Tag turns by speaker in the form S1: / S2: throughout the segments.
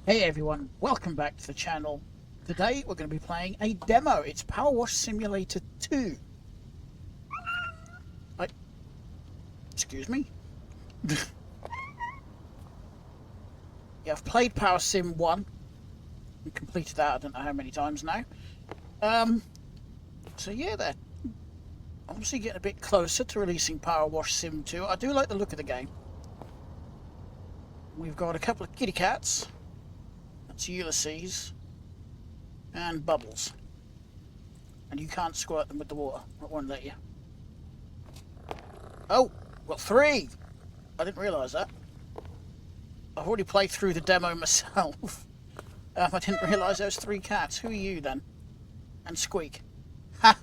S1: Hey everyone, welcome back to the channel. Today we're going to be playing a demo. It's Powerwash Simulator 2. Excuse me? Yeah, I've played Power Sim 1 and completed that I don't know how many times now. So yeah, they're obviously getting a bit closer to releasing Powerwash Sim 2. I do like the look of the game. We've got a couple of kitty cats. That's Ulysses. And Bubbles. And you can't squirt them with the water. It won't let you. Oh, got three! I didn't realise that. I've already played through the demo myself. I didn't realise there was three cats. Who are you then? And Squeak. Ha!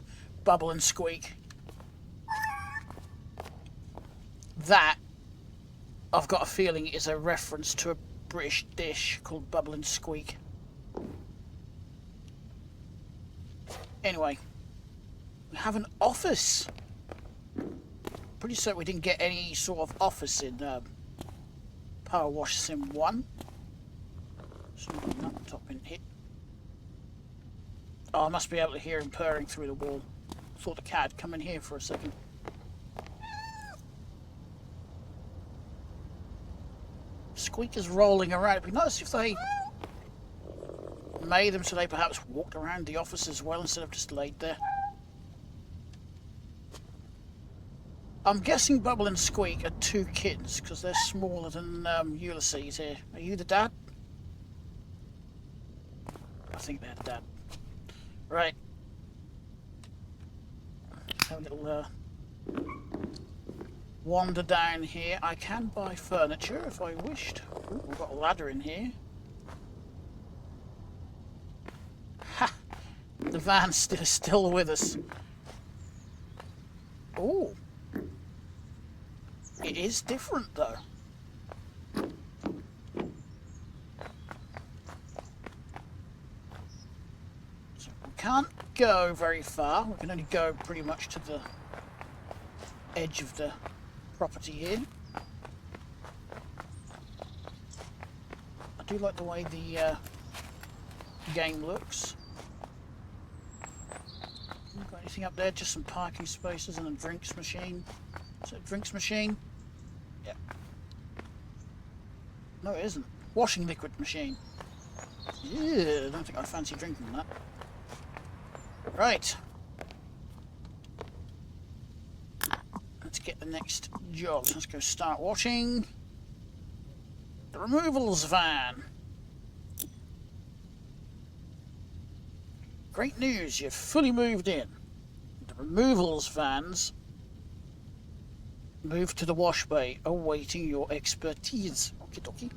S1: Bubble and Squeak. That, I've got a feeling, is a reference to a British dish called Bubble and Squeak. Anyway, we have an office. Pretty certain we didn't get any sort of office in Powerwash Sim 1. Something up the top in here. Oh, I must be able to hear him purring through the wall. Thought the cat had come in here for a second. Squeak is rolling around. It'd be nice if they made them so they perhaps walked around the office as well instead of just laid there. I'm guessing Bubble and Squeak are two kittens because they're smaller than Ulysses here. Are you the dad? I think they're the dad. Right. Have a little wander down here. I can buy furniture if I wished. Ooh, we've got a ladder in here. Ha! The van's still with us. Oh. It is different though. So we can't go very far. We can only go pretty much to the edge of the property here. I do like the way the game looks. Got anything up there? Just some parking spaces and a drinks machine. Is it a drinks machine? Yeah. No, it isn't. Washing liquid machine. Yeah, I don't think I fancy drinking that. Right. Let's get the next job. Let's go start washing. The removals van. Great news, you've fully moved in. The removals vans move to the wash bay, awaiting your expertise. Okie dokie.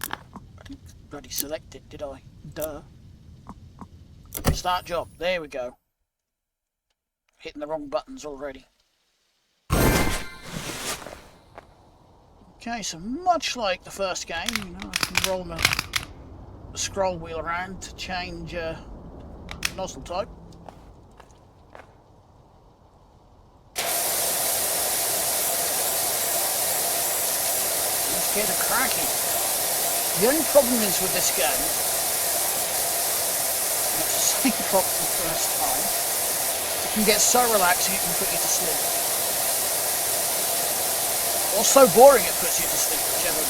S1: I didn't bloody select it, did I? Duh. Start job. There we go. Hitting the wrong buttons already. Okay, so much like the first game, you know, I can roll my scroll wheel around to change nozzle type. Let's get a cracking. The only problem is with this game, and it's the same problem the first time, it can get so relaxing it can put you to sleep. Or so boring it puts you to sleep, whichever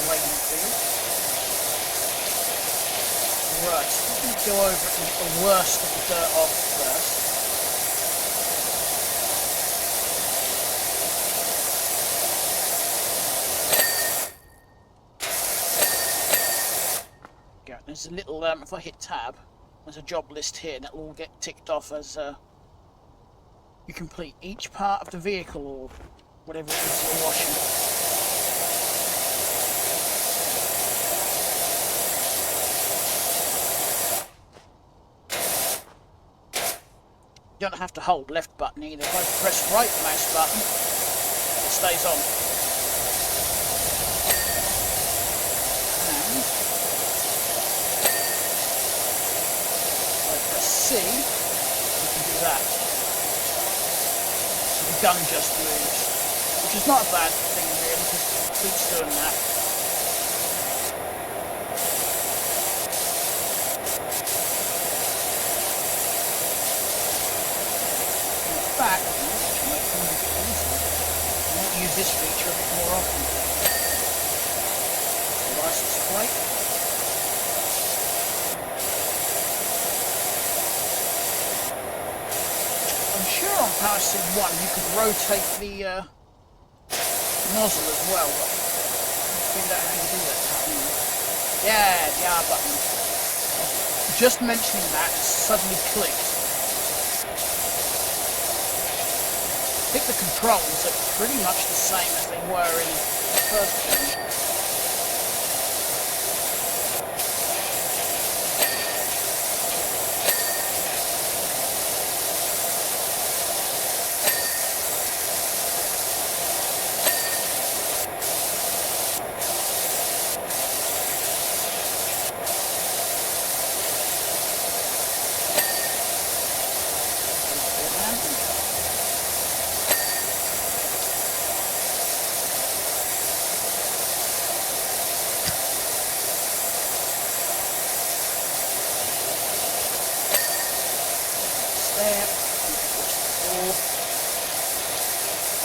S1: way you feel. Right, I'm going to go over the worst of the dirt off first. Okay, there's a little, if I hit tab, there's a job list here and it'll all get ticked off as you complete each part of the vehicle or whatever it is you're washing. You don't have to hold left button either. If I press right mouse button, it stays on. And if I press C, you can do that. So the gun just moves, which is not a bad thing really, because it keeps doing that. Power Sim 1, you could rotate the nozzle as well. Figured out how to do that. Yeah, the R button. Just mentioning that suddenly clicked. I think the controls are pretty much the same as they were in the first game.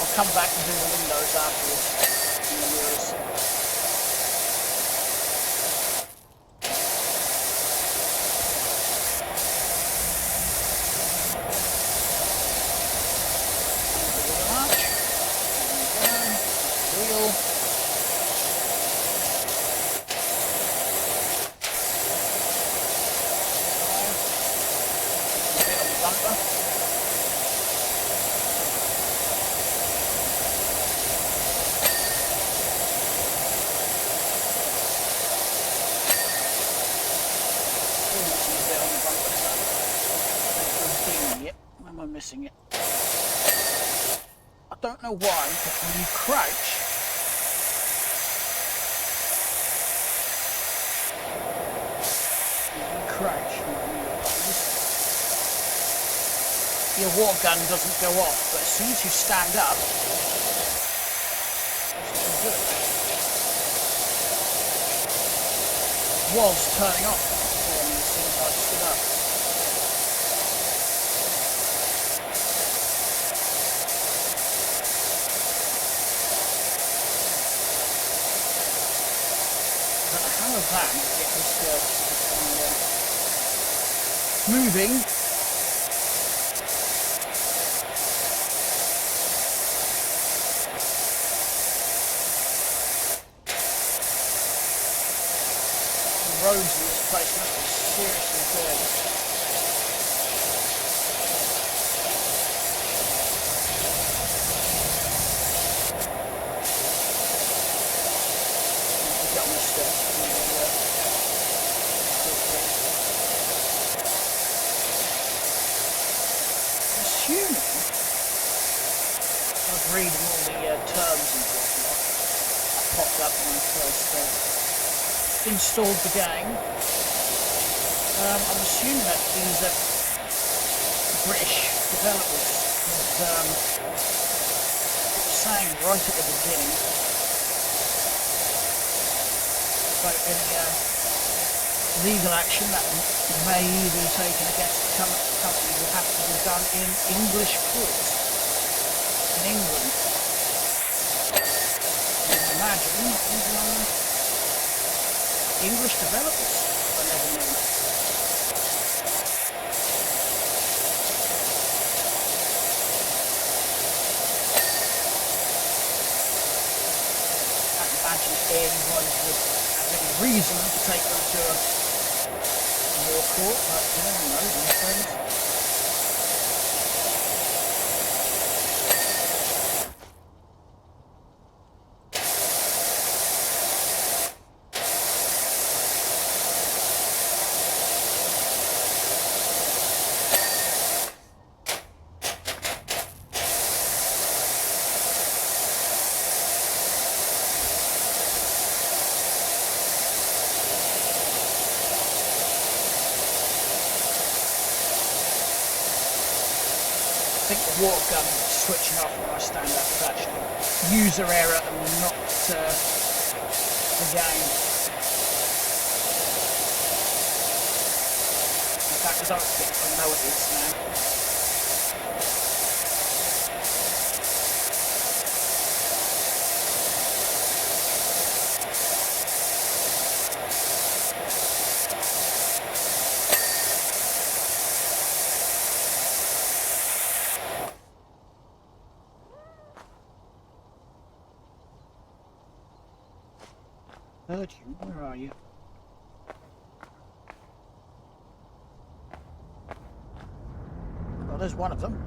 S1: I'll come back and do the windows afterwards in the mirrors. Wheel. A bit on the bumper. Why am I missing it? I don't know why, but when you crouch, your water gun doesn't go off, but as soon as you stand up, it's good. It was turning off for me as soon as I stood up. How of that and get this moving. The roads in this place must be seriously dirty. Get on the steps. Assuming I was reading all the terms and whatnot that popped up when I first installed the game. I'm assuming that these are British developers, because it was saying right at the beginning about any legal action that may be taken against the company will have to be done in English court in England. You can imagine English developers, I never knew. I can't imagine anybody would have any reason to take them to a law court, but you never know these things. I think the water gun switching off when I stand up is actually user error and not the game. In fact, I don't think I know it is now. Heard you. Where are you? Well, there's one of them.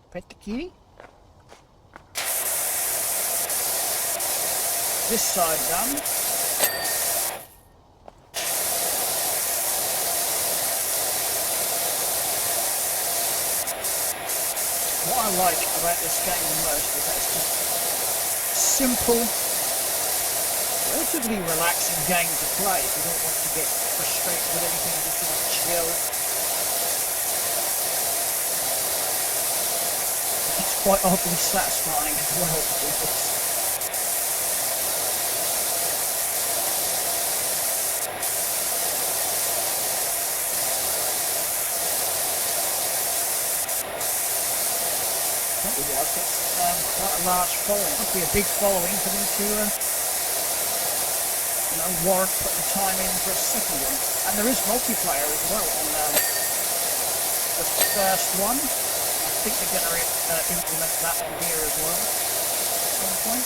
S1: Pet the kitty. This side done. What I like about this game the most is that it's just simple, relatively relaxing game to play if you don't want to get frustrated with anything, you just want to chill. It's quite oddly satisfying as well to do this. Probably was. It's quite a large following. Must be a big following for them to, warrant putting the time in for a second one. And there is multiplayer as well on the first one. I think they're going to implement that on here as well at some point.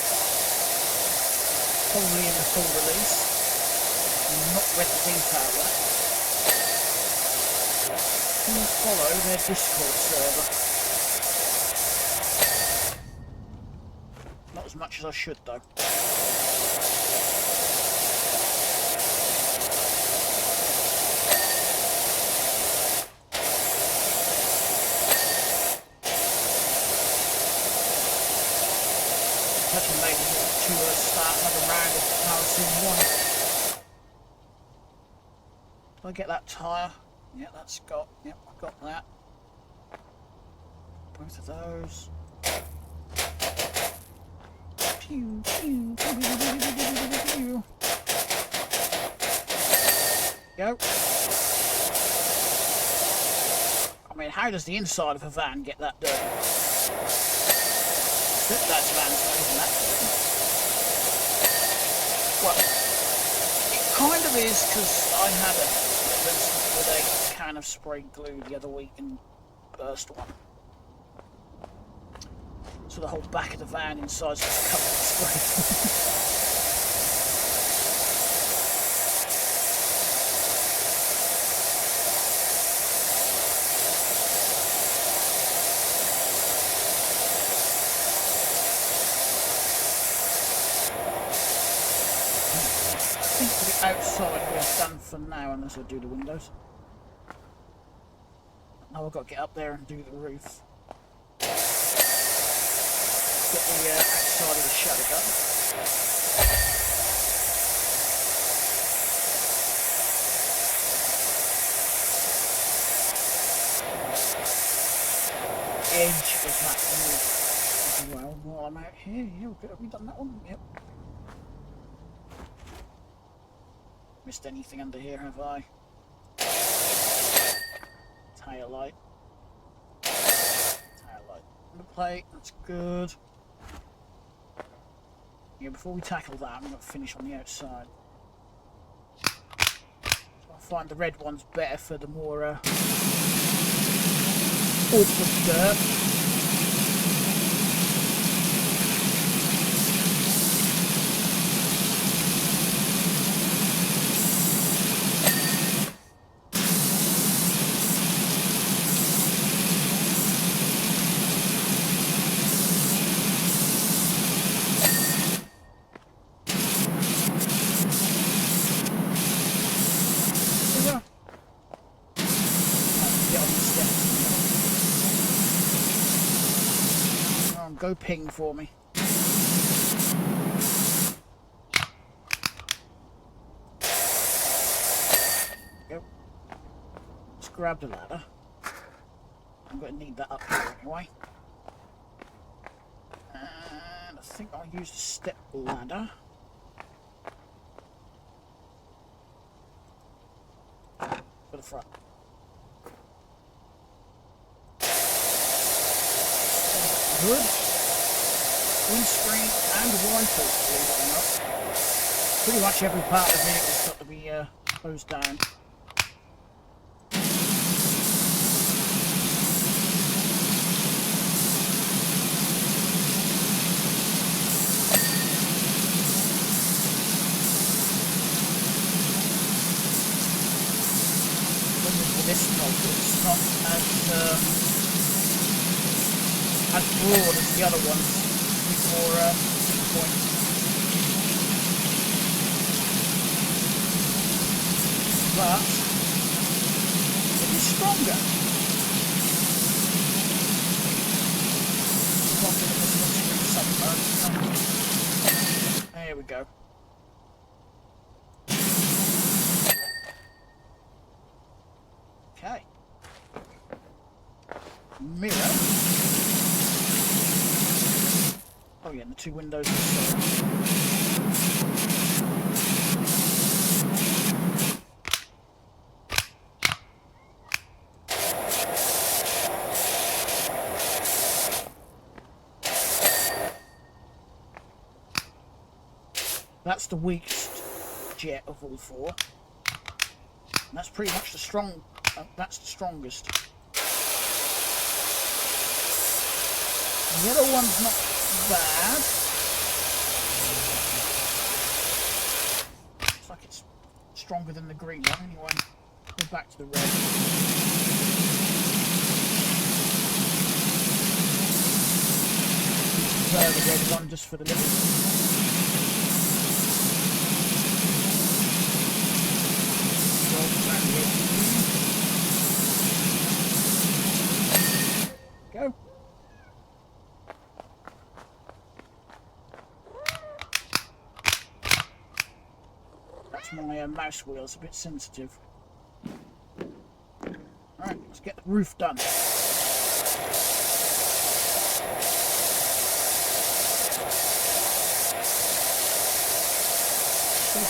S1: Probably in the full release. I'm not read the detail yet. You can follow their Discord server. Not as much as I should though. Actually maybe to start another round of Power Sim 1. Did I get that tyre? Yeah, that's got, yep, I've got that. Both of those. Pew, pew, pew, pew, pew. Go. I mean, how does the inside of a van get that dirty? That's van's not even that dirty. Well, it kind of is, because I had a incident with a can of sprayed glue the other week and burst one. So the whole back of the van inside is just covered with spray. I think for the outside we're done for now, unless I do the windows. Now I've got to get up there and do the roof. Get the outside of the shutter done. Edge of that roof as well while I'm out here. Yeah, have we done that one? Yep. Missed anything under here, have I? Tail light. Tail light. Underplate, that's good. Yeah, before we tackle that, I'm going to finish on the outside. So I find the red one's better for the more awkward dirt. Go ping for me. Go. Let's grab the ladder. I'm going to need that up here anyway. And I think I'll use the step ladder. For the front. Good. Windscreen and wipers, believe it or not. Pretty much every part of the vehicle's got to be closed down. as broad as the other ones with more points. But it is stronger. There we go. Okay. Mirror. Oh yeah, and the two windows also. That's the weakest jet of all four. And that's pretty much the that's the strongest. The other one's not bad. Looks like it's stronger than the green one anyway. Go back to the red. The red one just for the little. Go. That's my mouse wheel, it's a bit sensitive. Alright, let's get the roof done. Still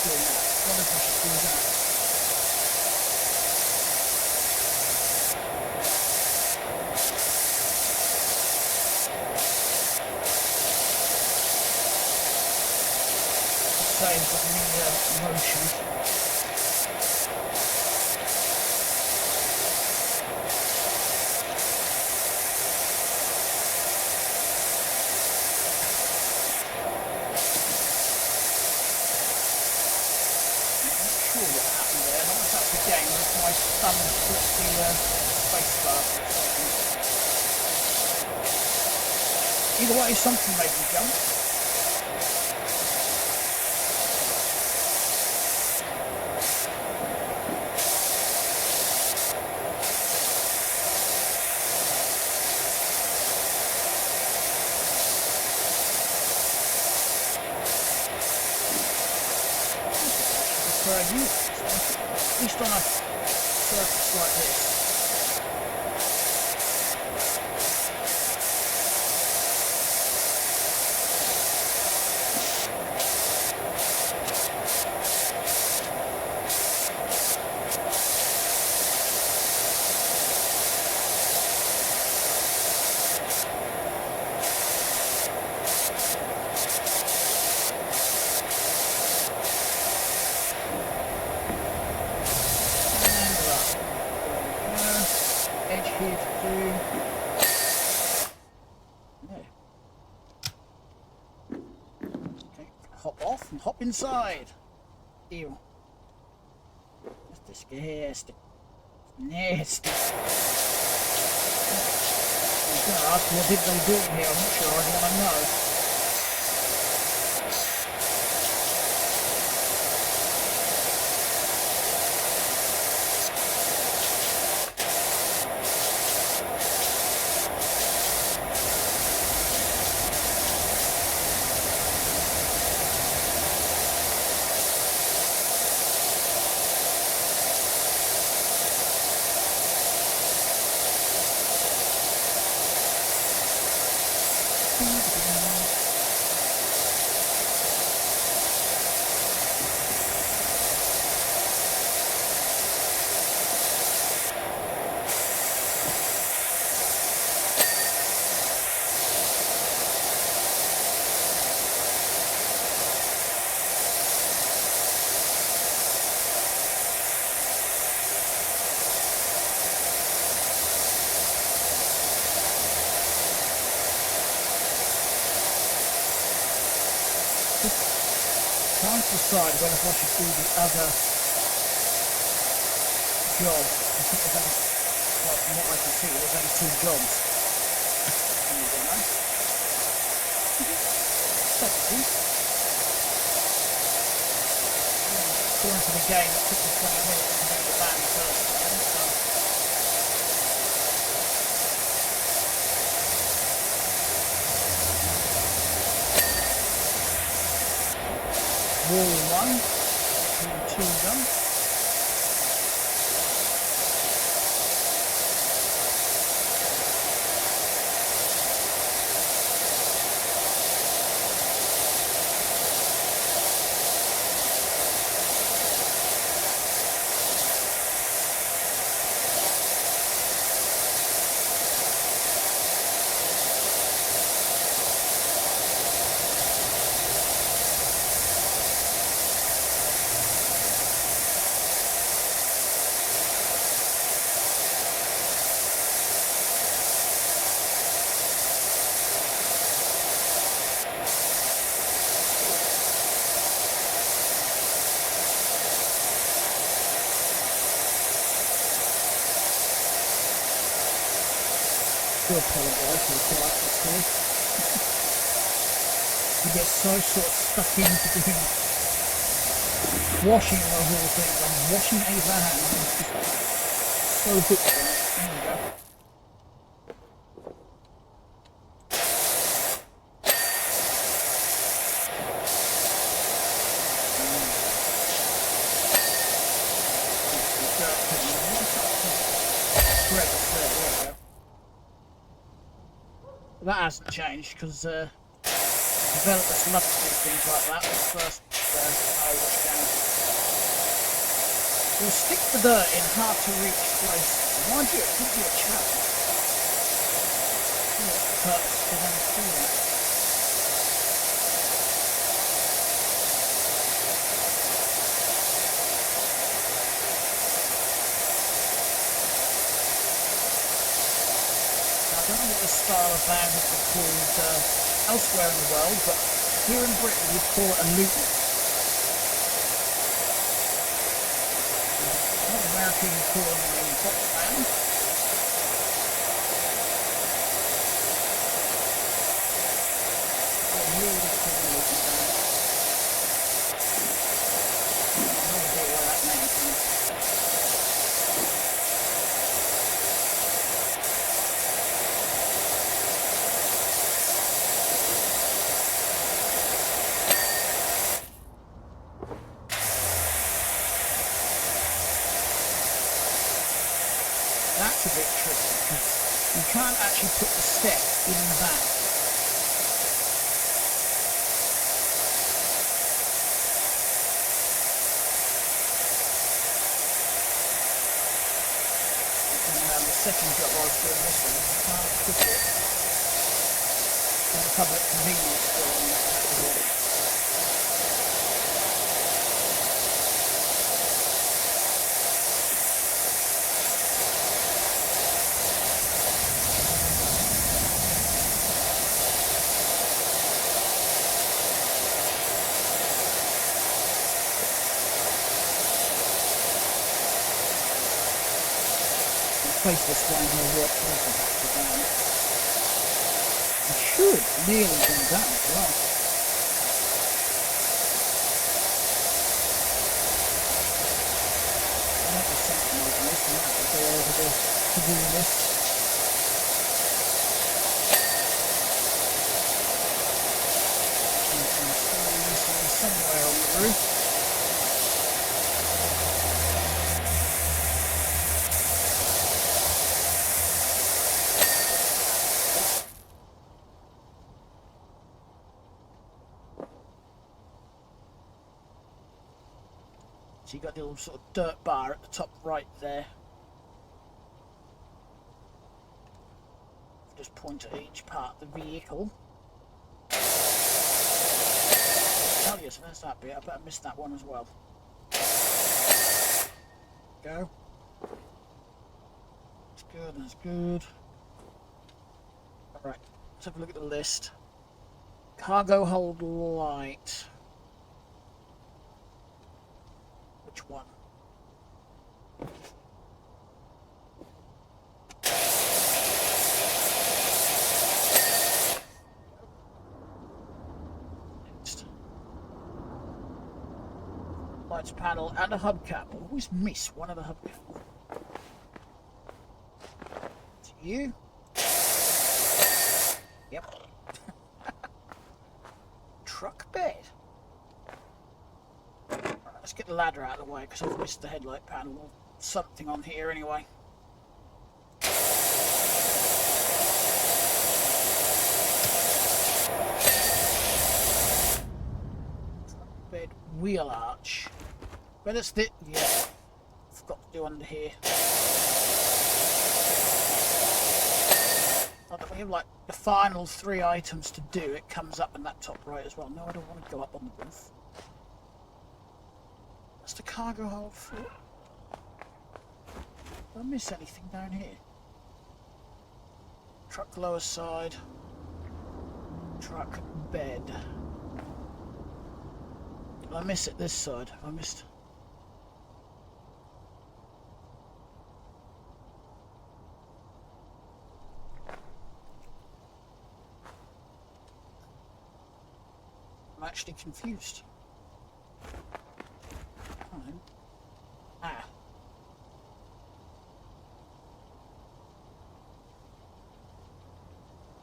S1: doing that. What if I should do that? Got the motion. My thumb puts the space bar. Either way, something made me jump. At least on a surface like this. Hop off and hop inside. Ew. That's disgusting. Nasty. I was going to ask what did they do here. I'm not sure. I want to know. Trying to decide whether I should do the other job. I think I haven't quite From what I can see, there's only 2 jobs. There you go, man. According to the game, it took me 20 minutes to do the van first time, so... Wall 1, wall 2 done. I apologise for the quietness here. You get so sort of stuck into doing washing of all things. I'm washing a van. I'm just so hooked on it. There we go. That hasn't changed because developers love to do things like that with the first Powerwash game. We'll stick the dirt in hard to reach places. Mind you, it could be a challenge. Purpose for them to do that. I don't know what the style of van would be called elsewhere in the world, but here in Britain we'd call it a Luton. What American would call them a box van. What we would call a Luton van. No idea where that name comes from. That's a bit tricky because you can't actually put the step in the back. And the second job I was doing this one, you can't put it in the public convenience store on that as well. Place this one will work towards the back of the it should nearly be done as well. I might be something over this, I might have to go over the to-do list. Somewhere on the roof. So you got the little sort of dirt bar at the top right there. Just point at each part of the vehicle. Oh yes, there's that bit. I bet I missed that one as well. Go. That's good, that's good. Alright, let's have a look at the list. Cargo hold light. Which one? Headlights panel and a hubcap. I always miss one of the hubcaps. It's you. Yep. Truck bed. Right, let's get the ladder out of the way because I've missed the headlight panel or something on here anyway. Truck bed wheel arch. But it's the yeah. Forgot to do under here. We have like the final 3 items to do. It comes up in that top right as well. No, I don't want to go up on the roof. That's the cargo hold for. Did I miss anything down here? Truck lower side. Truck bed. Did I miss it this side? Have I missed? I'm actually confused. Ah.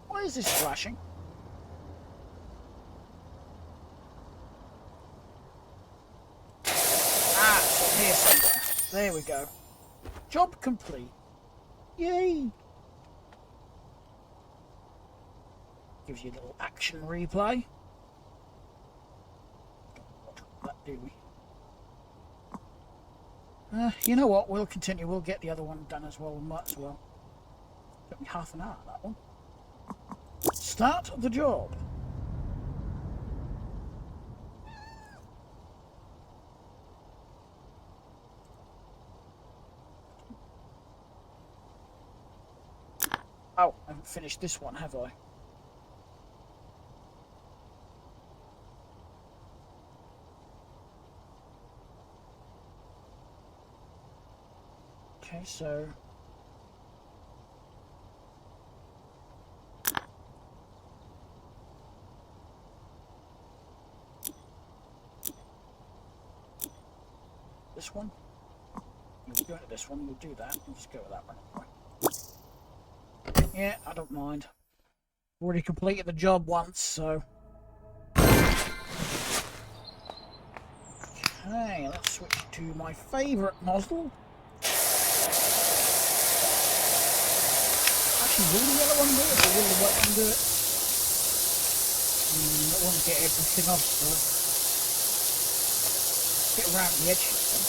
S1: Why is this flashing? Ah, it's here somewhere. There we go. Job complete. Yay! Gives you a little action replay. That do we? You know what? We'll continue. We'll get the other one done as well. We might as well. Took me half an hour, that one. Start the job. Oh, I haven't finished this one, have I? Okay, so this one. You'll go to this one. We'll do that. We'll just go with that one. Yeah, I don't mind. Already completed the job once, so. Okay, let's switch to my favourite nozzle. Will the yellow one do it, or will the white one do it? I want to get everything off, so get around the edges then.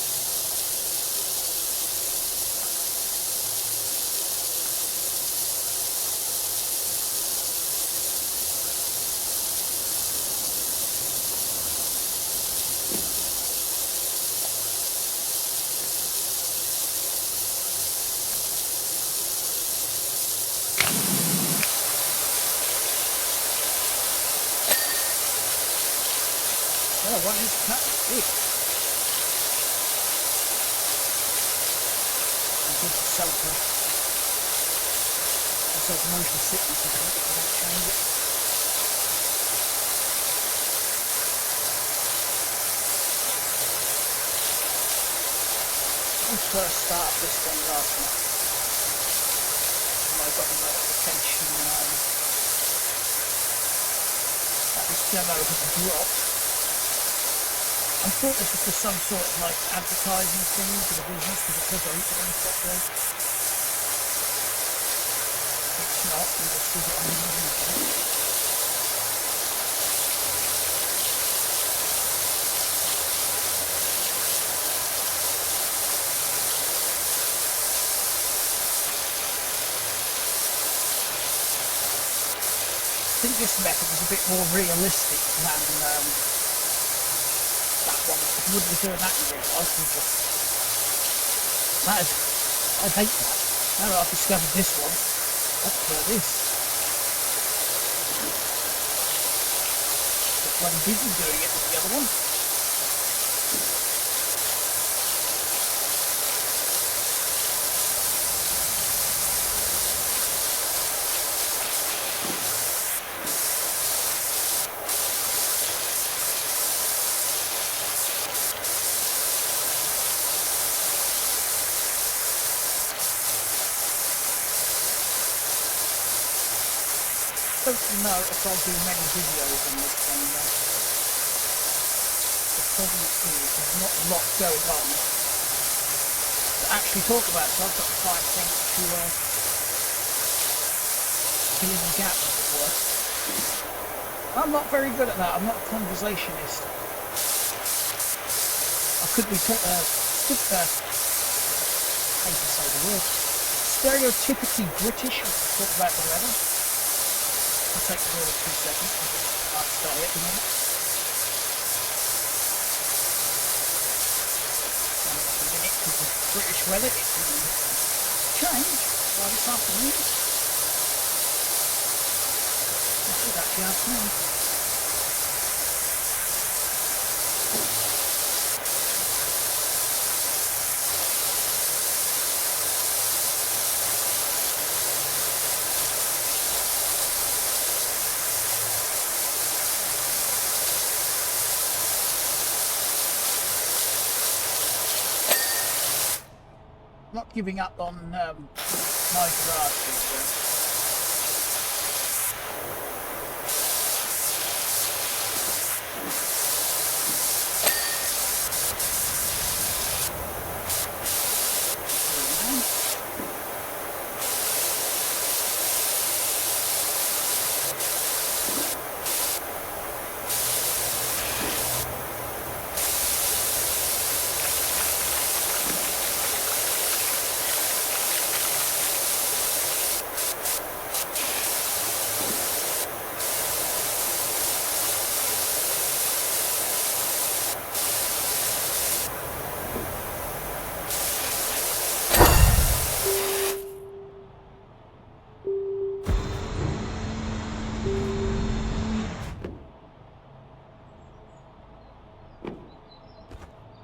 S1: Oh, one is cut. Big. I think it's sulfur. It's like motion sickness, I think, if I don't change it. Let's first start this one last night. And I got the notification that this demo has dropped. I thought this was just some sort of like advertising thing for the business because it says open and stuff there. It's not, you just see it on the internet. I think this method is a bit more realistic than that one. If you wouldn't be doing that in real life, you just... That is... I hate that. Now that I've discovered this one, that's what it is. But when people doing it with the other one. don't know if I'll do many videos on this one though. The problem is there's not a lot going on to actually talk about, so I've got to find things to fill in the gaps, as it were. I'm not very good at that. I'm not a conversationist. I could be hate to say the word, stereotypically British when we talk about the weather. I'll take more than 2 seconds. I'll start it in a minute. Because of British weather, it can change by this afternoon. It should actually afternoon. Not giving up on my grasses.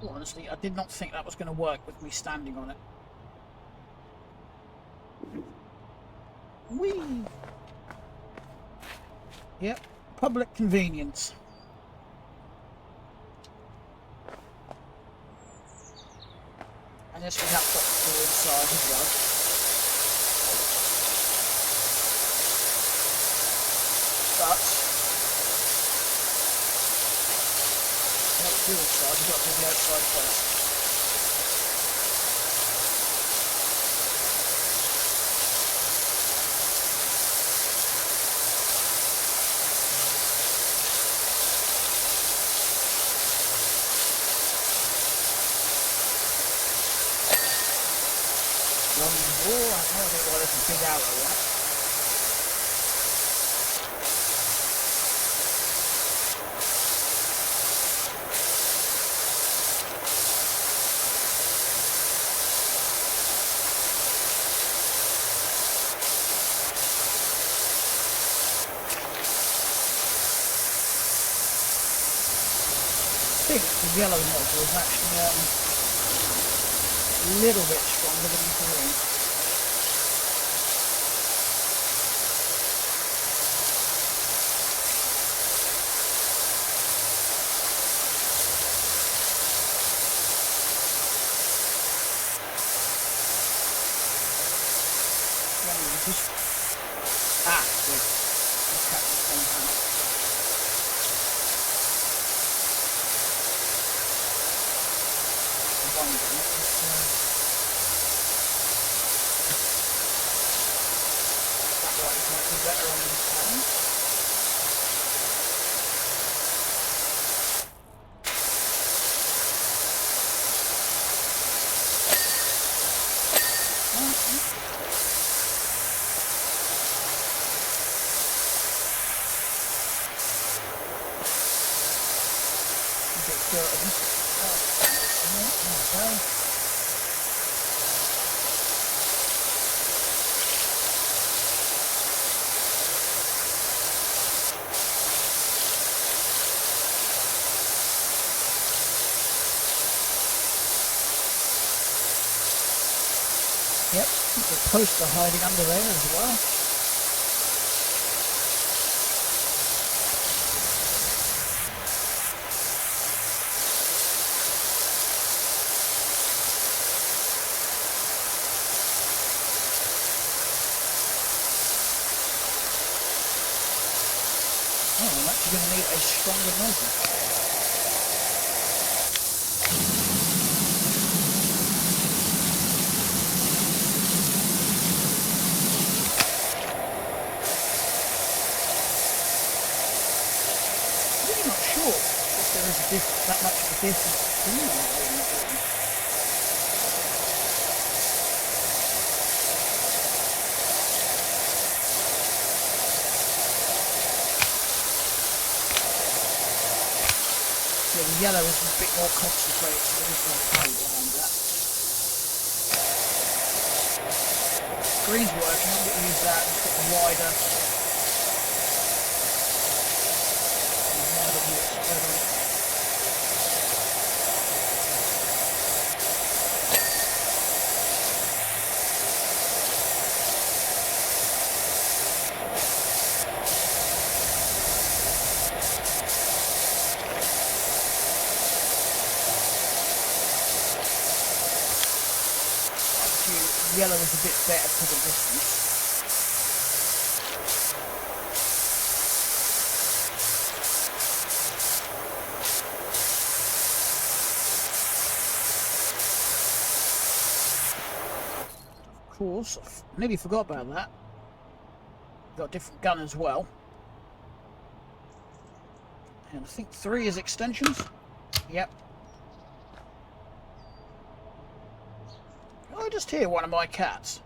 S1: Honestly, I did not think that was going to work with me standing on it. Whee! Yep, public convenience. And yes, we have got the door inside as well. But the inside, you've got to do the outside first. One more, I have no idea why there's a big arrow on it. I think the yellow nozzle is actually a little bit stronger than the green. Ah, good. Let's cut this thing out. Better on this time. A bit dirty. There we go. Yep, the posts are hiding under there as well. You're going to need a stronger nozzle. Really not sure if there is that much of a difference between them. The yellow is a bit more concentrated, so there is more power behind that. Green's working, I'm going to use that and put wider view spread on it. Yellow is a bit better for the distance. Of course, I nearly forgot about that. Got a different gun as well. And I think 3 is extensions. Yep. I just hear one of my cats.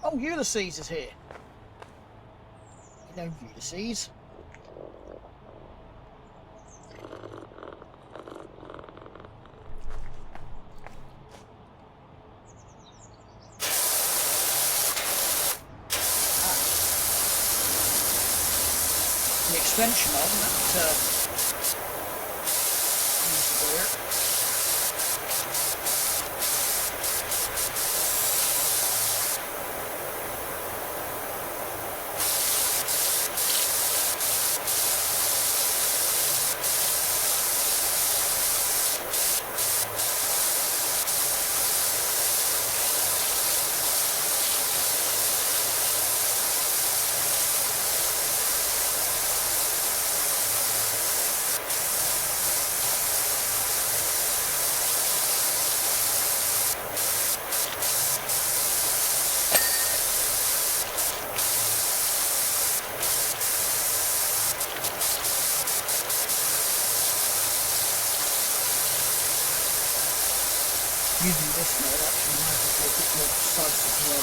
S1: Oh, Ulysses is here. You know Ulysses. The extension on that using this mode actually might be a bit more precise as well.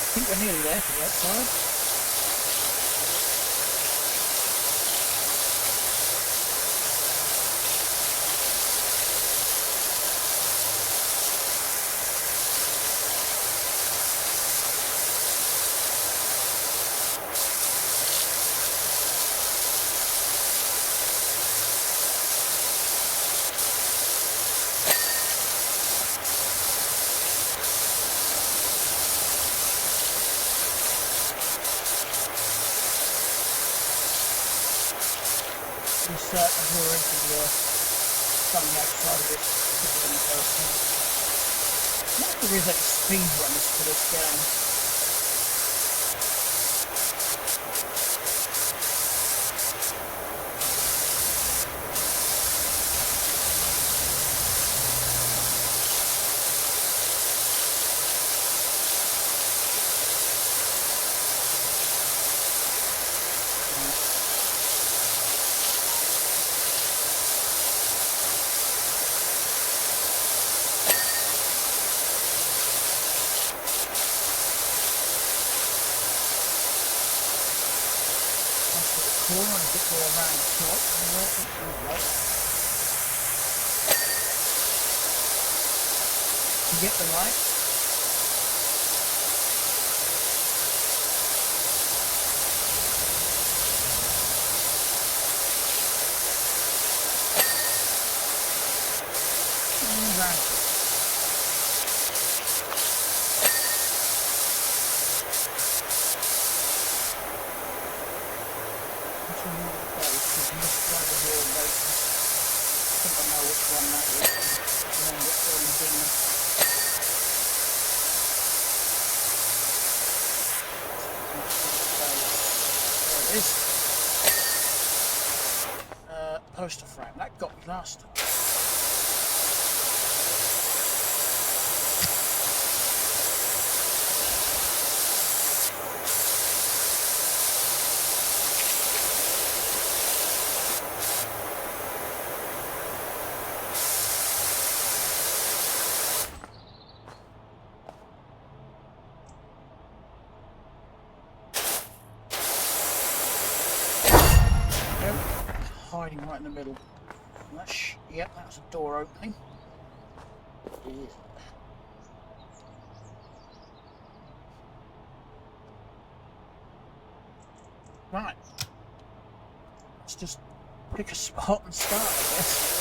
S1: I think we're nearly there for the outside. As we're into something outside of it, I wonder if there is any speed runs for this game. core and a bit more around the top. To get the light. And around. I think I know which one that is. And then it's on the dinner. There it is. Poster frame. That got me last time. Hiding right in the middle. Yep, that's a door opening. Yeah. Right. Let's just pick a spot and start, I guess.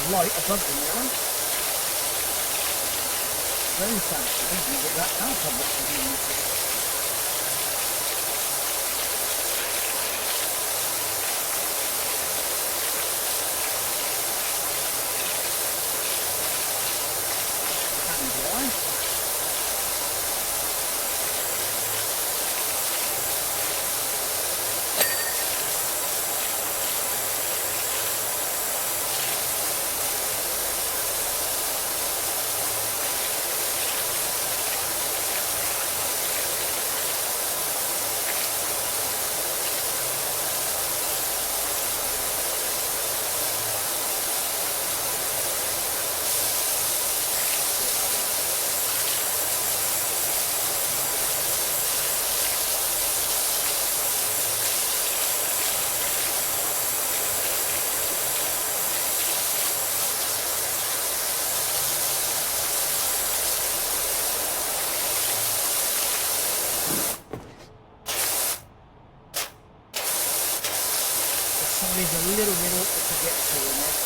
S1: The light above the mirror. Very fancy, isn't it? That alcohol box is in this. Somebody's a little bit awkward to get to in there.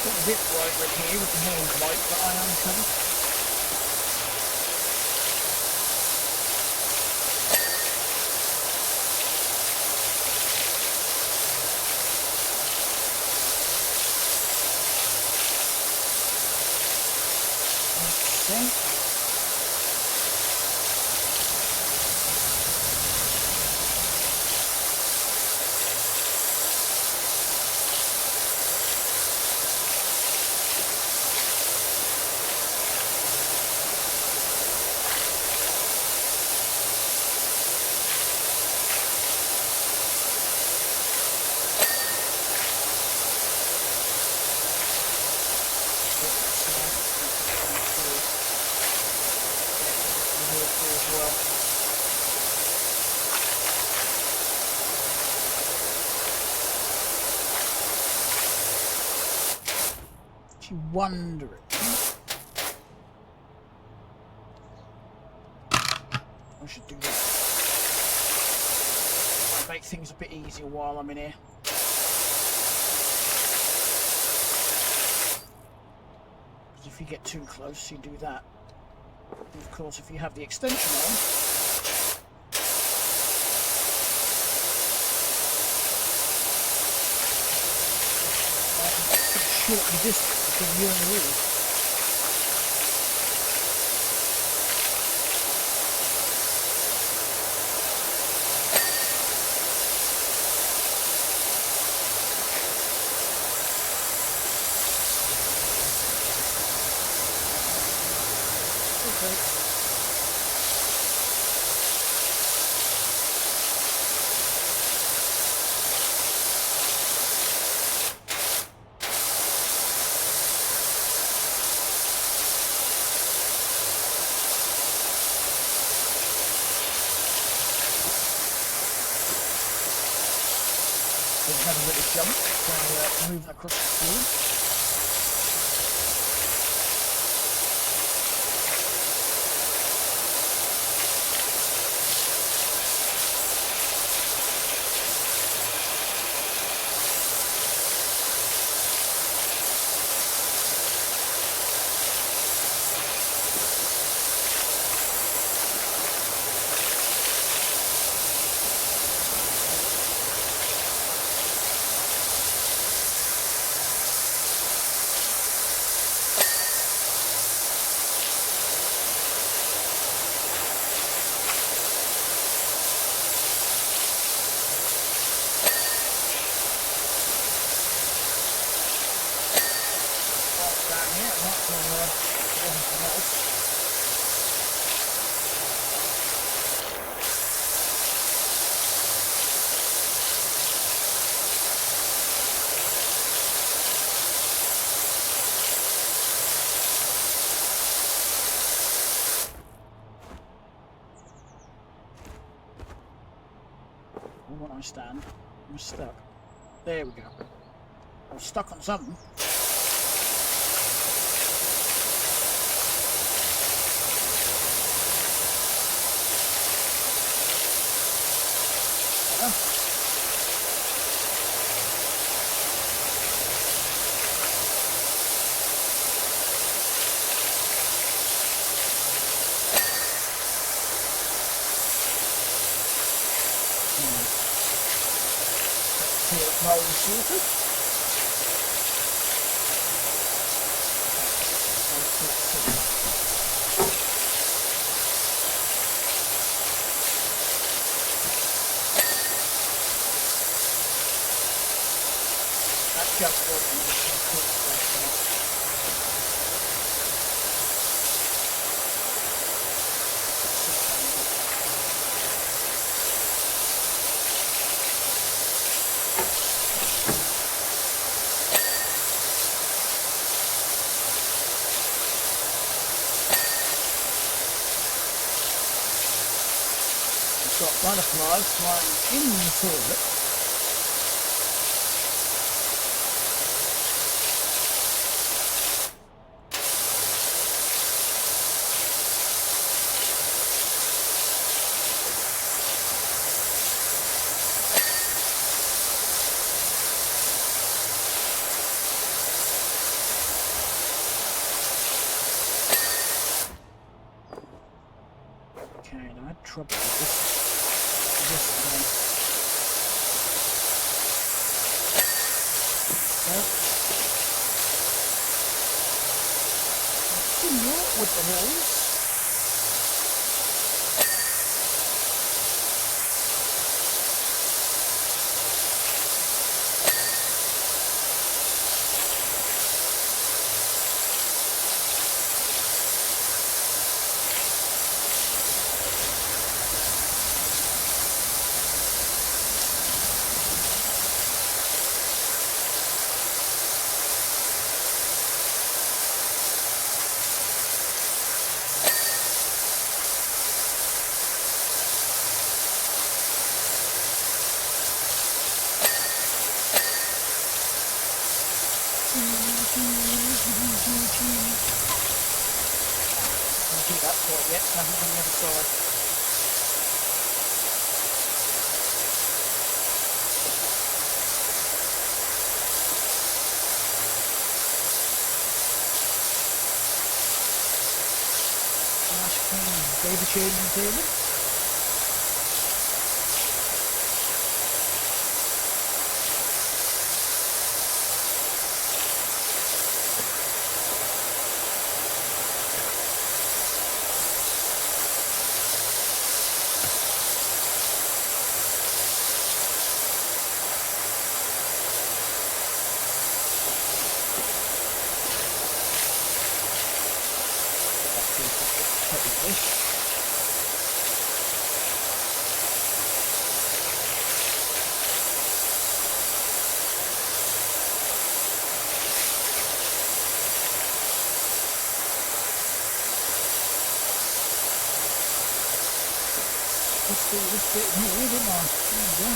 S1: A bit brighter in here with the more light that I uncovered. Okay. As well. If you're wondering, I should do that. I'll make things a bit easier while I'm in here. Because if you get too close, you do that. And of course, if you have the extension on, short the distance between you and the wheel. Okay. Have a little jump, so moving across the field. When I stand, I'm stuck. There we go. I was stuck on something. Roll sorted. That's just what got butterflies flying in the toilet. Okay, now I had trouble with this thing. Well, with the holes. I'll do that quite yet, so I haven't done the other side. Nice clean David James David. Let's do this bit here, didn't I? There we go.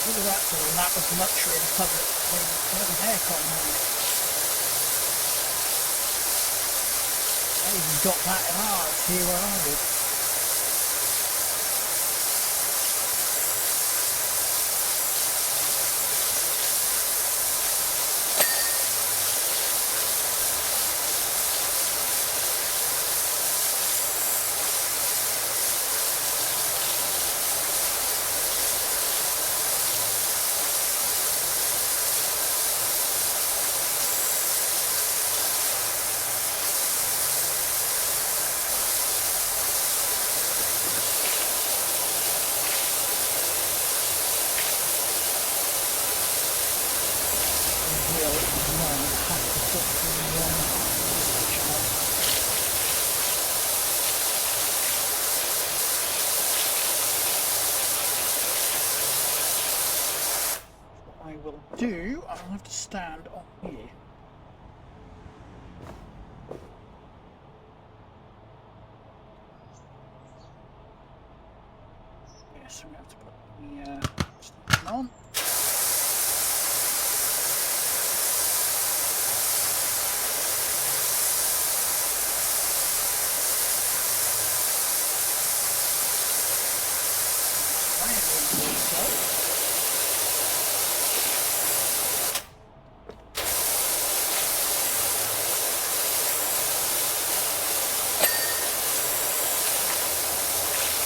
S1: Look at that for a lap of luxury in public. There's an aircon on it. I even got that in ours here where I live. I'll have to stand on here. Yes, we have to put the station on.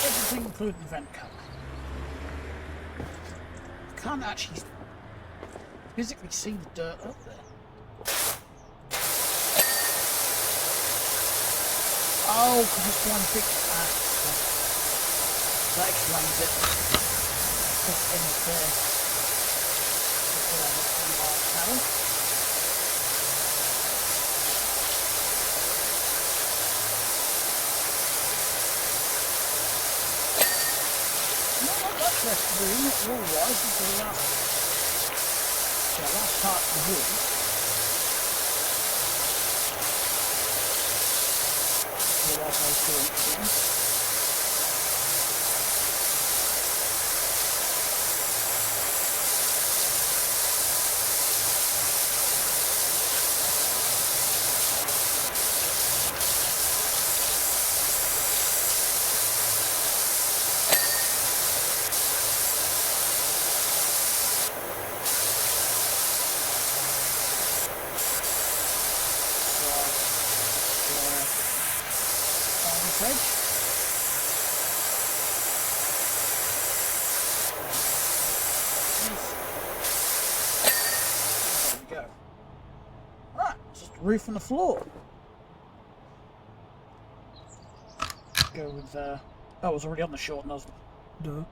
S1: Everything including the vent cover. I can't actually physically see the dirt up there. Oh, because it's one big that explains it. Just in there. Left room, not wall-wise, is the last part of the room. Otherwise I'll do it again. edge. There we go. Right, it's just the roof and the floor. Go with, oh, I was already on the short nozzle. Duh.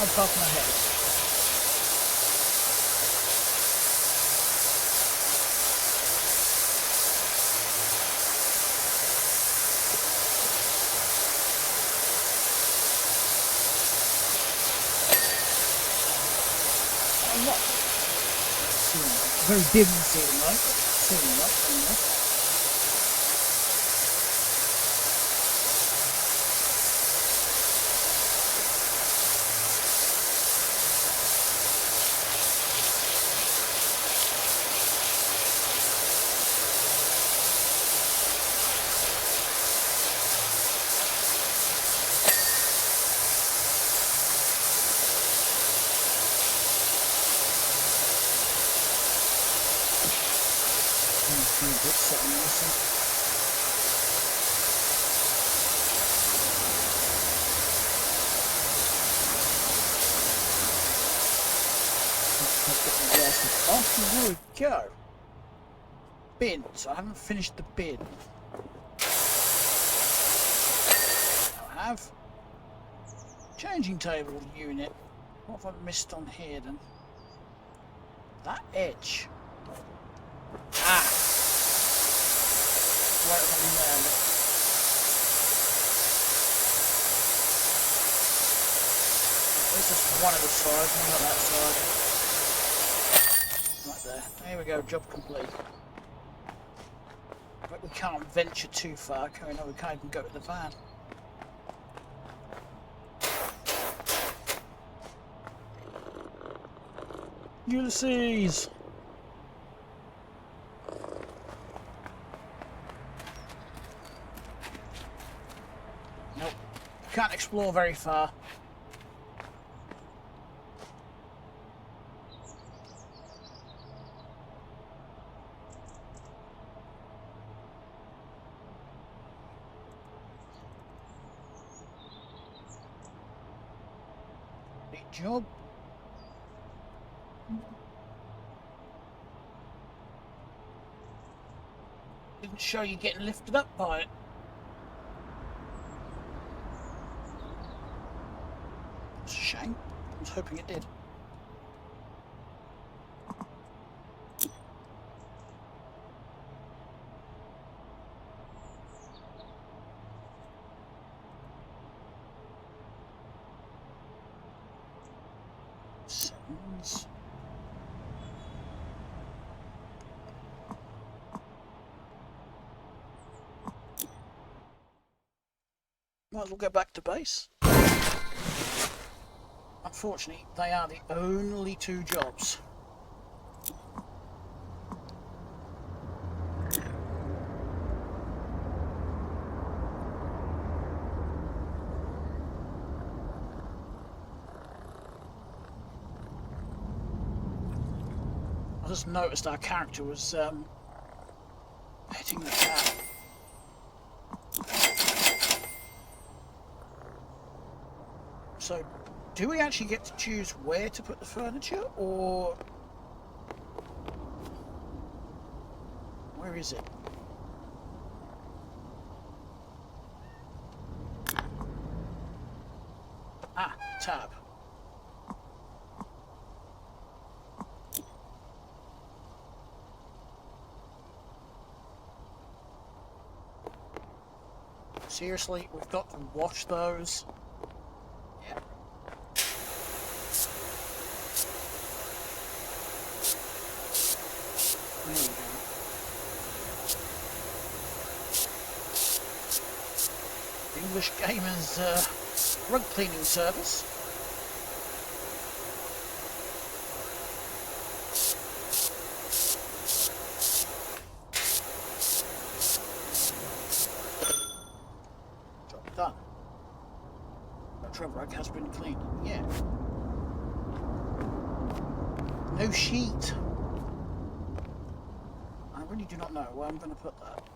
S1: Above my head. I'm not very dim ceiling light, but ceiling light anyway. There we go. Bin. So I haven't finished the bin. I have. Changing table unit. What have I missed on here then? That edge. Ah! Right on there. This is one of the sides, not that side. Right there. There we go, job complete. But we can't venture too far, can we? No, we can't even go to the van. Ulysses! Nope. Can't explore very far. Job. Didn't show you getting lifted up by it. It's a shame. I was hoping it did. Might as well go back to base. Unfortunately, they are the only two jobs. I just noticed our character was Hitting the tap. So, do we actually get to choose where to put the furniture, or where is it? Ah, tab. Seriously, we've got to wash those. Yeah. There we go. English Gamers rug cleaning service. Job done. The trim rug has been cleaned. Yeah. No sheet. I really do not know where I'm going to put that.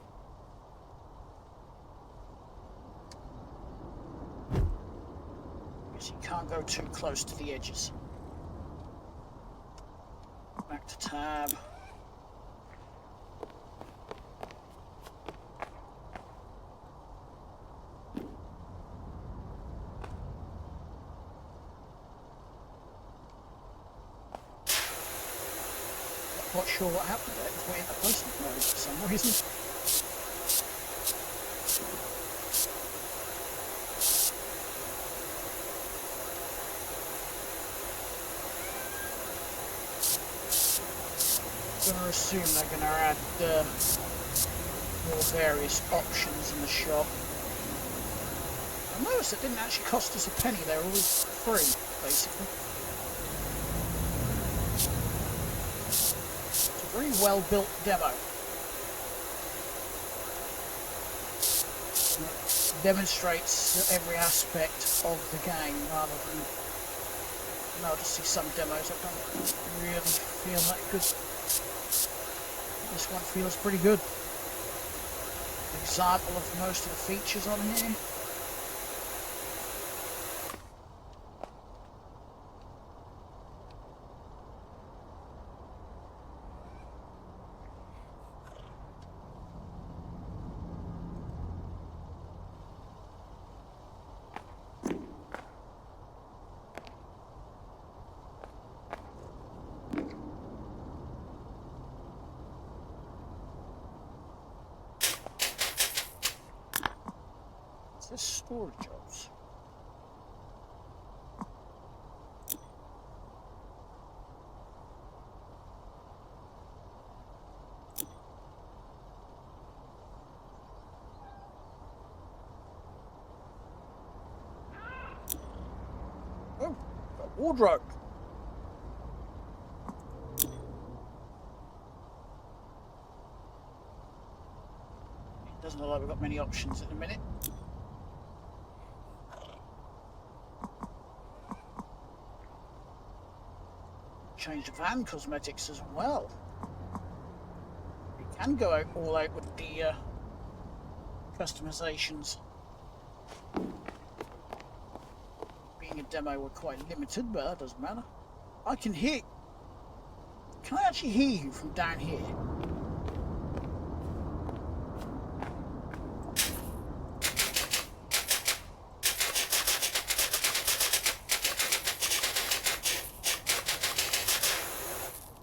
S1: Because you can't go too close to the edges. Back to tab. Not sure what happened there. It's waiting at placement mode for some reason. I'm going to assume they're going to add more various options in the shop. I noticed it didn't actually cost us a penny. They were always free, basically. Very well built demo. It demonstrates every aspect of the game rather than, you know, just see some demos that don't really feel that good. This one feels pretty good. Example of most of the features on here. This storage jobs. Oh, got wardrobe. It doesn't look like we've got many options at the minute. Change the van cosmetics as well. You can go out all out with the customizations. Being a demo, we're quite limited, but that doesn't matter. I can hear. Can I actually hear you from down here?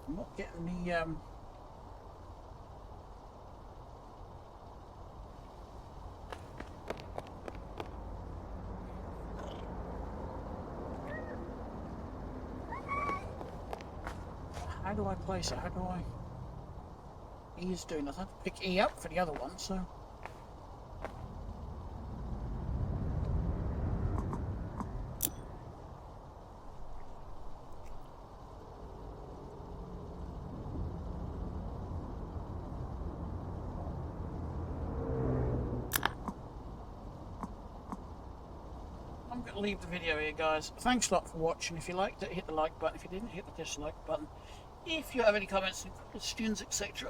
S1: I'm not getting the how do I place it? How do I? E is doing nothing. Pick E up for the other one, so. I'm going to leave the video here, guys. Thanks a lot for watching. If you liked it, hit the like button. If you didn't, hit the dislike button. If you have any comments and questions, etc.,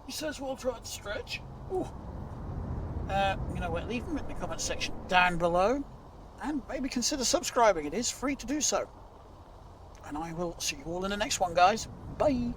S1: He says while trying to stretch. Ooh. You know where to leave them in the comment section down below. And maybe consider subscribing. It is free to do so. And I will see you all in the next one, guys. Bye.